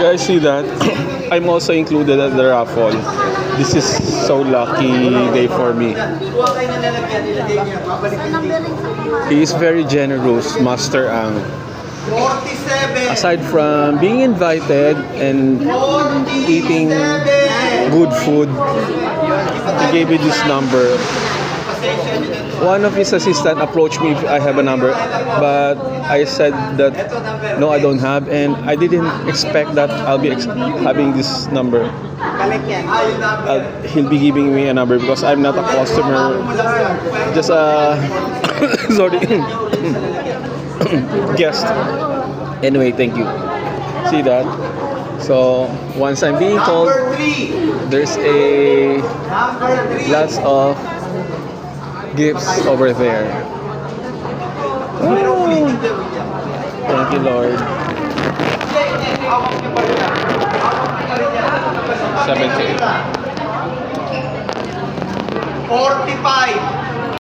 Guys, see that? I'm also included at the raffle. This is so lucky day for me. He is very generous, Master Ang. 47. Aside from being invited and eating good food, he gave me this number. One of his assistant approached me if I have a number, but I said that no, I don't have, and I didn't expect that I'll be having this number. He'll be giving me a number because I'm not a customer, just a sorry guest. Anyway, thank you. See that? So once I'm being told, Number 3. there's a Number 3. lots of gifts over there. Oh, thank you, Lord. 78. 45.